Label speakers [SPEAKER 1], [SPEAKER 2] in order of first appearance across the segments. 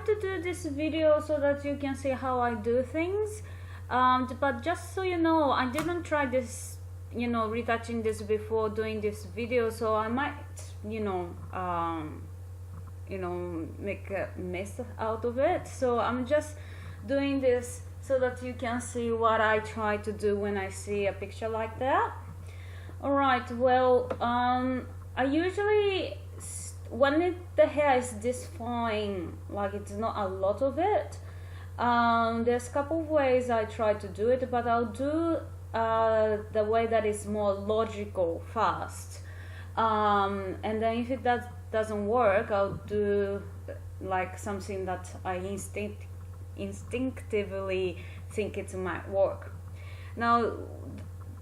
[SPEAKER 1] to do this video so that you can see how I do things, but just so you know, I didn't try this, retouching this before doing this video, so I might, make a mess out of it. So I'm just doing this so that you can see what I try to do when I see a picture like that. Alright, well, I usually, when the hair is this fine, like it's not a lot of it, there's a couple of ways I try to do it, but I'll do the way that is more logical first, and then if it doesn't work, I'll do like something that I instinctively think it might work. Now,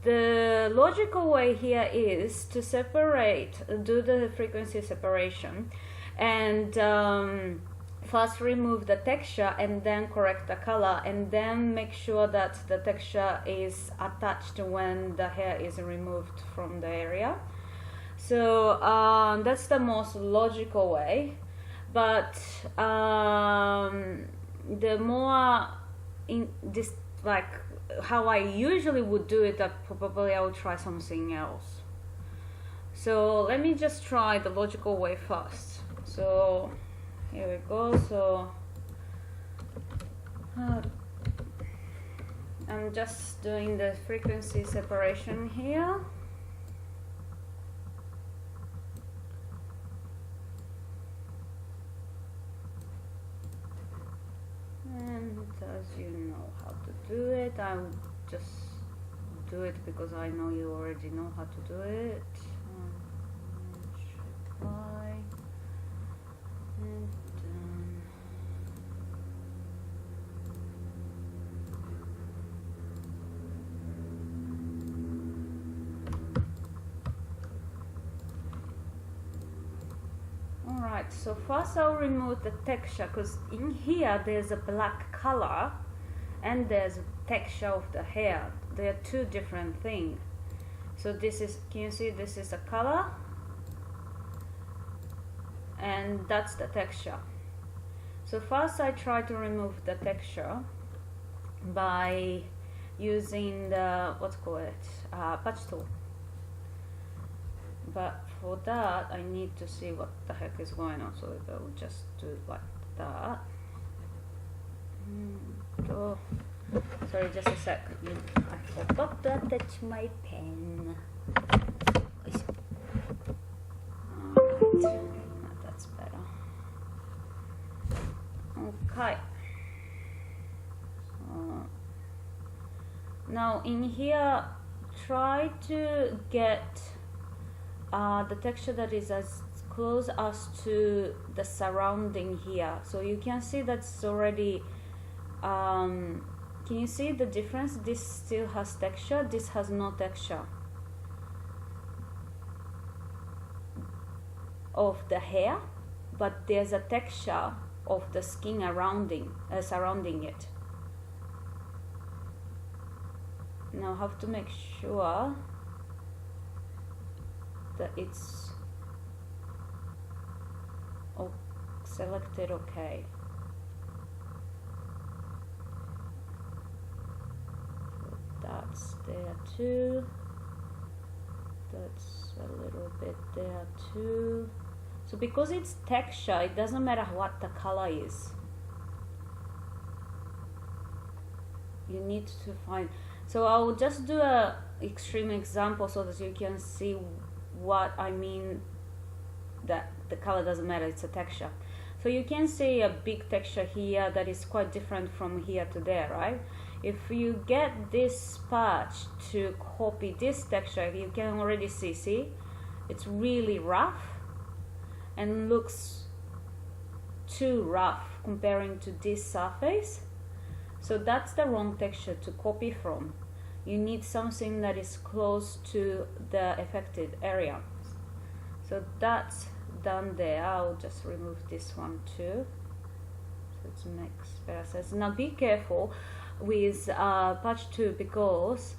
[SPEAKER 1] the logical way here is to do the frequency separation, and first remove the texture and then correct the color, and then make sure that the texture is attached when the hair is removed from the area. So that's the most logical way, but the more in this, like how I usually would do it, probably I would try something else. So let me just try the logical way first. So here we go. So I'm just doing the frequency separation here. And as you know how to do it, I will just do it because I know you already know how to do it. Apply and done. Alright, so first I'll remove the texture, because in here there's a black color and there's a texture of the hair. They are two different things. So this is, can you see, this is the color and that's the texture. So first I try to remove the texture by using the, what's called it, patch tool. But for that I need to see what the heck is going on, so I will just do it like that. Oh, sorry, just a sec. I forgot to attach my pen. Alright, that's better. Okay. Now in here, try to get the texture that is as close as to the surrounding here. So you can see that's already, can you see the difference? This still has texture, this has no texture of the hair, but there's a texture of the skin surrounding it. Now I have to make sure that it's selected okay. So that's there too. That's a little bit there too. So because it's texture, it doesn't matter what the color is. You need to find. So I will just do a extreme example so that you can see what I mean, that the color doesn't matter, it's a texture. So you can see a big texture here that is quite different from here to there, right? If you get this patch to copy this texture, you can already see it's really rough and looks too rough comparing to this surface. So that's the wrong texture to copy from. You need something that is close to the affected area. So that's done there. I'll just remove this one too, so it makes better sense. Now be careful with patch 2, because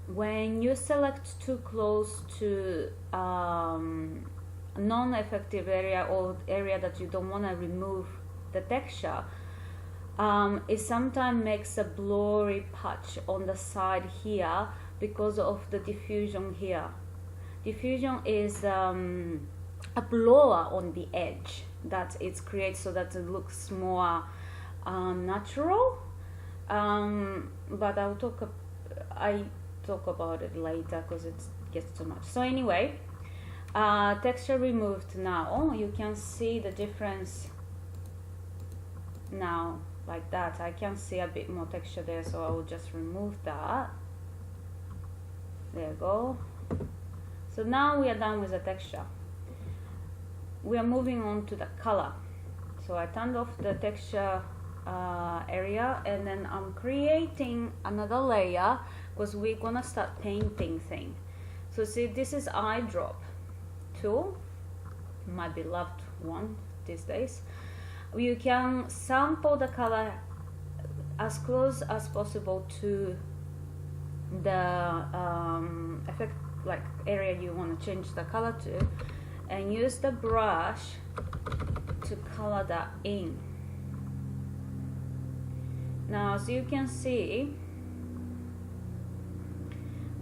[SPEAKER 1] when you select too close to non-effective area or area that you don't want to remove the texture, it sometimes makes a blurry patch on the side here because of the diffusion here. Diffusion is a blower on the edge that it creates so that it looks more natural. But I talk about it later because it gets too much. So anyway, texture removed now. You can see the difference now like that. I can see a bit more texture there, so I will just remove that. There you go. So now we are done with the texture. We are moving on to the color. So I turned off the texture area, and then I'm creating another layer because we're gonna start painting thing. So see, this is eyedrop tool, my beloved one these days. You can sample the color as close as possible to the effect, like area you want to change the color to, and use the brush to color that in. Now as you can see,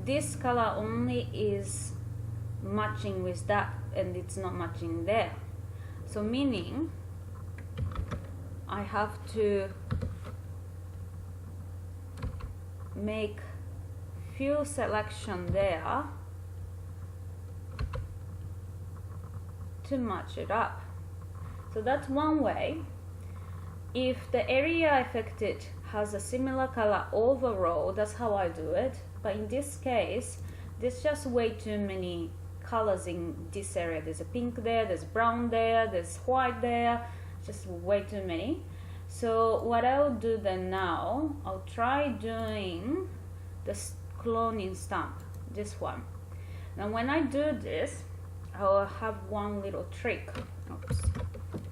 [SPEAKER 1] this color only is matching with that and it's not matching there. So meaning I have to make few selection there to match it up. So that's one way. If the area affected has a similar color overall, that's how I do it. But in this case, there's just way too many colors in this area. There's a pink there, there's brown there, there's white there, just way too many. So what I'll do then now, I'll try doing the cloning stamp, this one. Now when I do this, I'll have one little trick. Oops.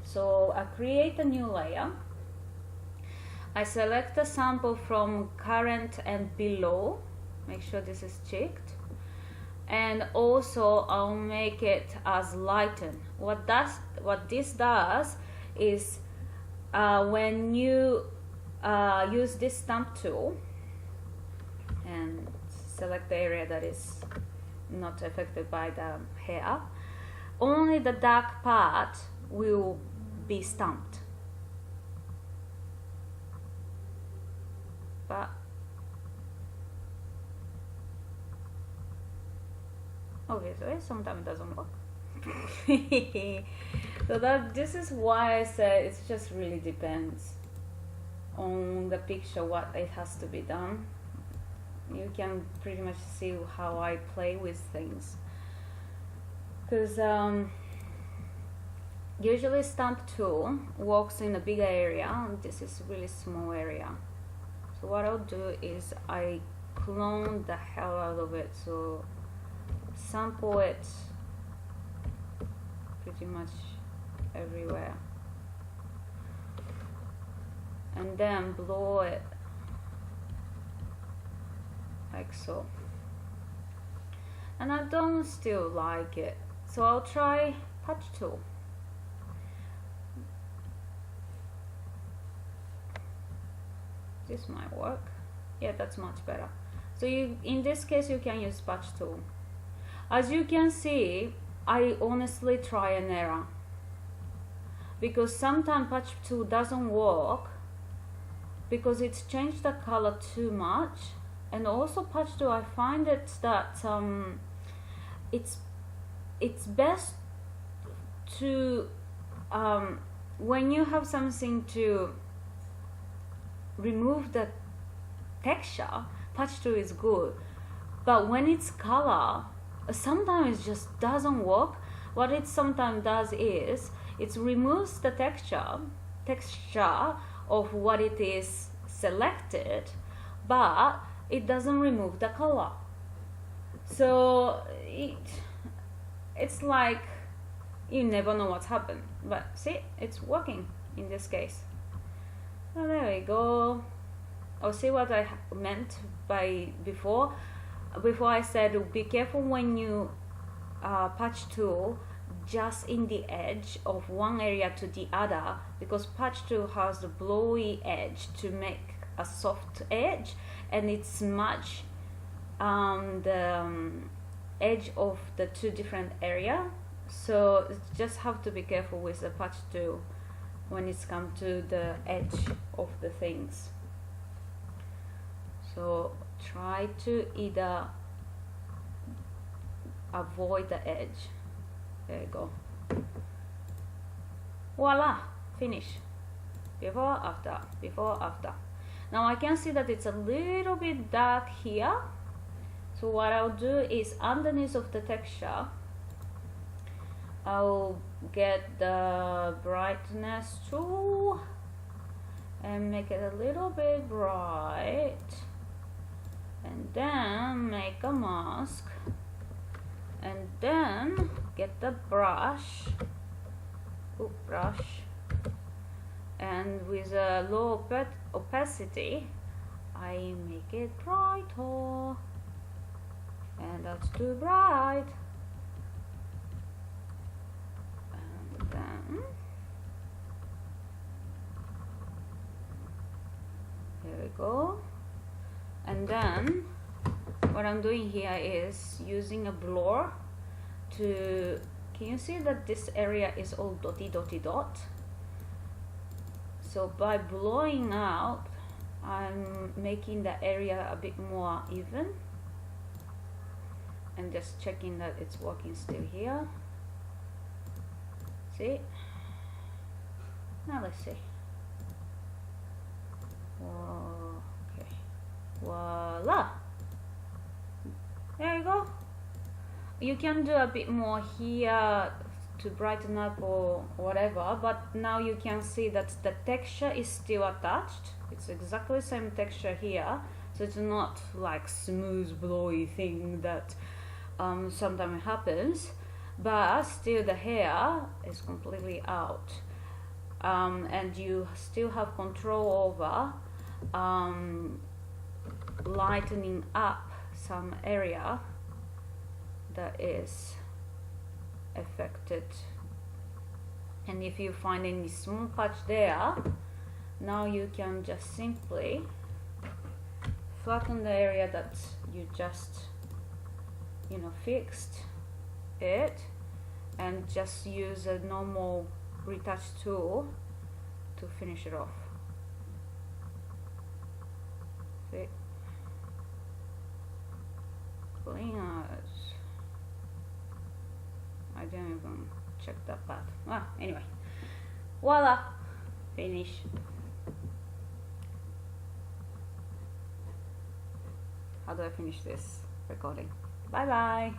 [SPEAKER 1] So I create a new layer. I select a sample from current and below. Make sure this is checked. And also I'll make it as lighten. What this does is when you use this stamp tool and select the area that is not affected by the hair, only the dark part will be stamped. But obviously sometimes it doesn't work. So this is why I say it just really depends on the picture what it has to be done. You can pretty much see how I play with things, because usually stamp tool works in a bigger area and this is really small area. So what I'll do is I clone the hell out of it, so sample it pretty much everywhere and then blow it like so. And I don't still like it, so I'll try touch tool. This might work. Yeah, that's much better. So in this case you can use patch tool. As you can see, I honestly try and error, because sometimes patch tool doesn't work because it's changed the color too much. And also patch tool, I find it that it's best to when you have something to remove the texture, patch tool is good. But when it's color, sometimes it just doesn't work. What it sometimes does is it removes the texture of what it is selected, but it doesn't remove the color. So it's like you never know what's happened. But see, it's working in this case. Oh, there we go. Oh, see what I meant by before I said be careful when you patch tool, just in the edge of one area to the other, because patch tool has the blowy edge to make a soft edge, and it's smudge the edge of the two different area. So just have to be careful with the patch tool when it's come to the edge of the things. So try to either avoid the edge. There you go. Voila, finish. Before, after, before, after. Now I can see that it's a little bit dark here. So what I'll do is underneath of the texture, I'll get the brightness tool and make it a little bit bright, and then make a mask, and then get the brush, and with a low opacity I make it brighter, and that's too bright. And then there we go. And then what I'm doing here is using a blur to, can you see that this area is all dotty dot? So by blowing out, I'm making the area a bit more even, and just checking that it's working still here. See? Now let's see. Okay. Voila! There you go. You can do a bit more here to brighten up or whatever, but now you can see that the texture is still attached. It's exactly the same texture here, so it's not like smooth blowy thing that sometimes happens, but still the hair is completely out, and you still have control over lightening up some area that is affected. And if you find any small patch there, now you can just simply flatten the area that you just fixed it, and just use a normal retouch tool to finish it off. See? Clean as. I didn't even check that part. Anyway. Voila! Finish. How do I finish this recording? Bye bye!